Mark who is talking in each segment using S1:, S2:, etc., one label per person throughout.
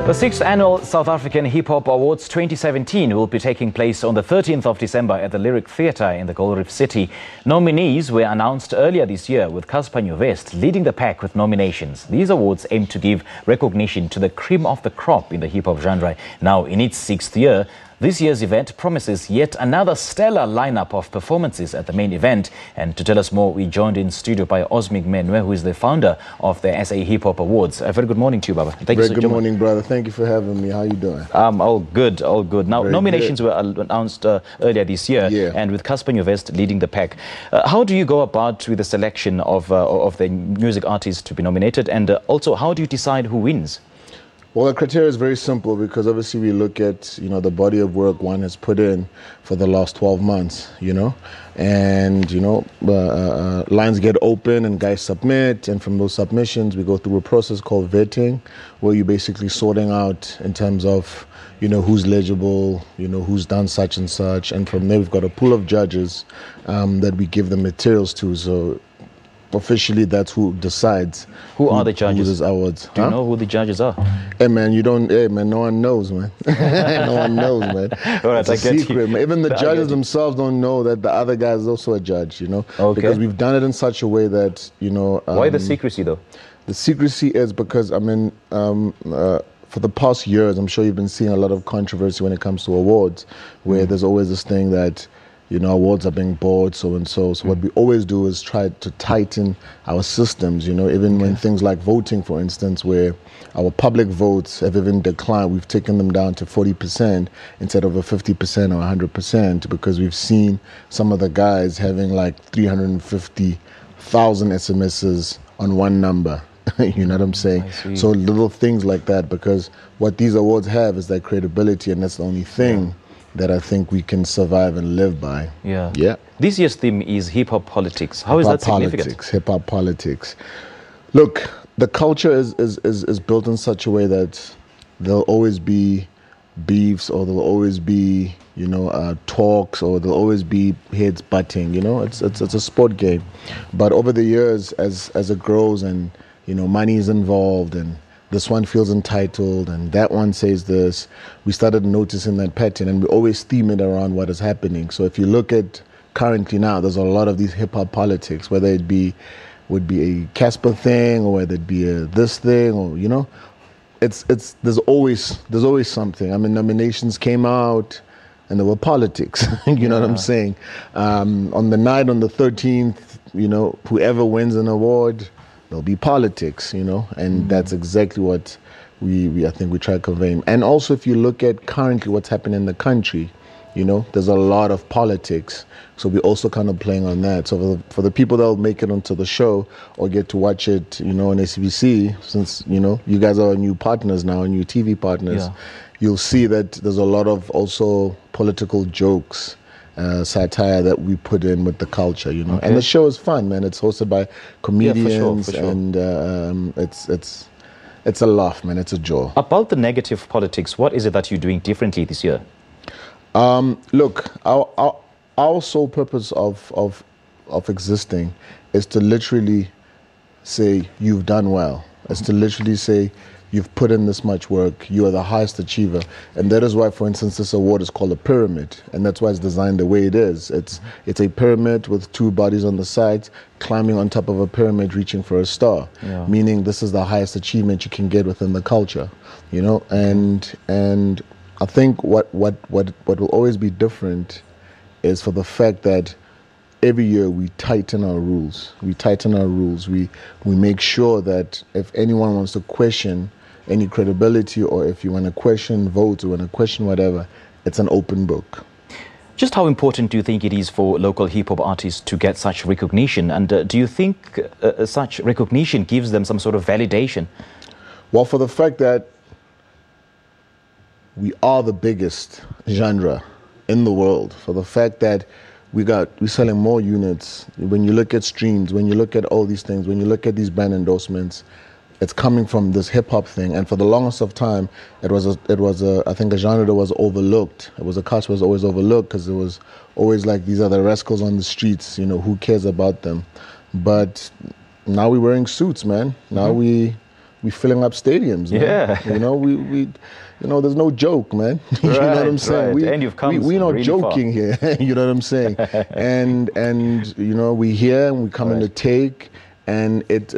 S1: The 6th Annual South African Hip Hop Awards 2017 will be taking place on the 13th of December at the Lyric Theatre in the Gold Reef City. Nominees were announced earlier this year, with Casper Nyovest leading the pack with nominations. These awards aim to give recognition to the cream of the crop in the hip hop genre, now in its 6th year. This year's event promises yet another stellar lineup of performances at the main event. And to tell us more, we joined in studio by Osmic Menoe, who is the founder of the SA Hip Hop Awards. A very good morning to you, Baba.
S2: Thank you. Good morning, brother. Thank you for having me. How you doing?
S1: All good, all good. Now, nominations were announced earlier this year, and with Casper Nyovest leading the pack. How do you go about with the selection of the music artists to be nominated, and also how do you decide who wins?
S2: Well, the criteria is very simple, because obviously we look at, the body of work one has put in for the last 12 months, and, lines get open and guys submit. And from those submissions, we go through a process called vetting, where you're basically sorting out in terms of, who's legible, who's done such and such. And from there, we've got a pool of judges that we give the materials to. So officially, that's who decides.
S1: Who are the judges?
S2: Who awards.
S1: Do you know who the judges are?
S2: Hey man, no one knows, man. No one knows, man.
S1: All right,
S2: it's a secret, man. Even the judges themselves don't know that the other guy is also a judge,
S1: Okay.
S2: Because we've done it in such a way that,
S1: Why the secrecy, though?
S2: The secrecy is because, for the past years, I'm sure you've been seeing a lot of controversy when it comes to awards, where there's always this thing that, awards are being bought, so and so. So what we always do is try to tighten our systems, even when things like voting, for instance, where our public votes have even declined, we've taken them down to 40% instead of a 50% or 100%, because we've seen some of the guys having like 350,000 SMSs on one number. You know what I'm saying? So little things like that, because what these awards have is that credibility, and that's the only thing that I think we can survive and live by. Yeah.
S1: This year's theme is hip-hop politics. How is that significant?
S2: Hip-hop politics. Look, the culture is built in such a way that there'll always be beefs, or there'll always be, talks, or there'll always be heads butting. It's a sport game. But over the years, as it grows and, money is involved, and this one feels entitled, and that one says this, we started noticing that pattern, and we always theme it around what is happening. So if you look at currently now, there's a lot of these hip-hop politics, whether it would be a Casper thing, or whether it be a this thing, or, there's always something. I mean, nominations came out, and there were politics, you know what I'm saying? On the night, on the 13th, whoever wins an award, there'll be politics, and that's exactly what I think we try to convey. And also, if you look at currently what's happening in the country, there's a lot of politics. So we're also kind of playing on that. So for the people that'll make it onto the show or get to watch it, on SABC, since, you guys are new partners now, new TV partners, you'll see that there's a lot of also political jokes, satire that we put in with the culture, and the show is fun, man. It's hosted by comedians, for sure. And it's a laugh, man. It's a joy.
S1: About the negative politics, what is it that you're doing differently this year?
S2: Look, our sole purpose of existing is to literally say you've done well. It's to literally say you've put in this much work, you are the highest achiever. And that is why, for instance, this award is called a pyramid. And that's why it's designed the way it is. It's a pyramid with two bodies on the sides, climbing on top of a pyramid, reaching for a star. Meaning this is the highest achievement you can get within the culture, And I think what will always be different is for the fact that every year we tighten our rules. We make sure that if anyone wants to question any credibility, or if you want to question votes, or want to question whatever, it's an open book.
S1: Just how important do you think it is for local hip-hop artists to get such recognition? And do you think such recognition gives them some sort of validation?
S2: Well, for the fact that we are the biggest genre in the world, for the fact that we're selling more units. When you look at streams, when you look at all these things, when you look at these brand endorsements, it's coming from this hip hop thing. And for the longest of time, it was I think a genre that was overlooked. It was a culture that was always overlooked, because it was always like, these are the rascals on the streets, who cares about them? But now we're wearing suits, man. Now we we filling up stadiums, man.
S1: Yeah.
S2: You know, we there's no joke, man. You know what I'm saying?
S1: Right. And you've come
S2: we're not
S1: really
S2: joking here. You know what I'm saying? and you know, we here and we come in to take, and it's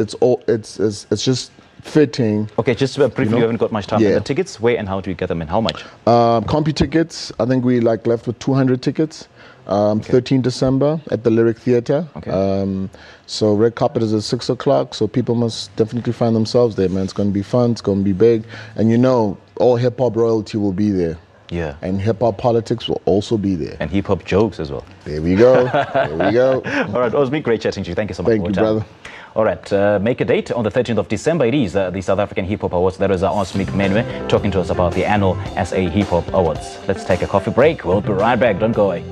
S2: just fitting.
S1: Okay, just briefly, you haven't got much time.
S2: Yeah.
S1: The tickets, where and how do you get them, and how much?
S2: Compy tickets, I think we left with 200 tickets. 13 December at the Lyric Theatre.
S1: Okay.
S2: So red carpet is at 6 o'clock, so people must definitely find themselves there, man. It's going to be fun, it's going to be big. And you know, all hip-hop royalty will be there.
S1: Yeah.
S2: And hip-hop politics will also be there.
S1: And hip-hop jokes as well.
S2: There we go. There we go.
S1: All right, Osmic, great chatting to you. Thank you so much.
S2: Thank you, brother.
S1: All right, make a date on the 13th of December. It is the South African Hip Hop Awards. There is Osmic Menoe talking to us about the annual SA Hip Hop Awards. Let's take a coffee break. We'll be right back. Don't go away.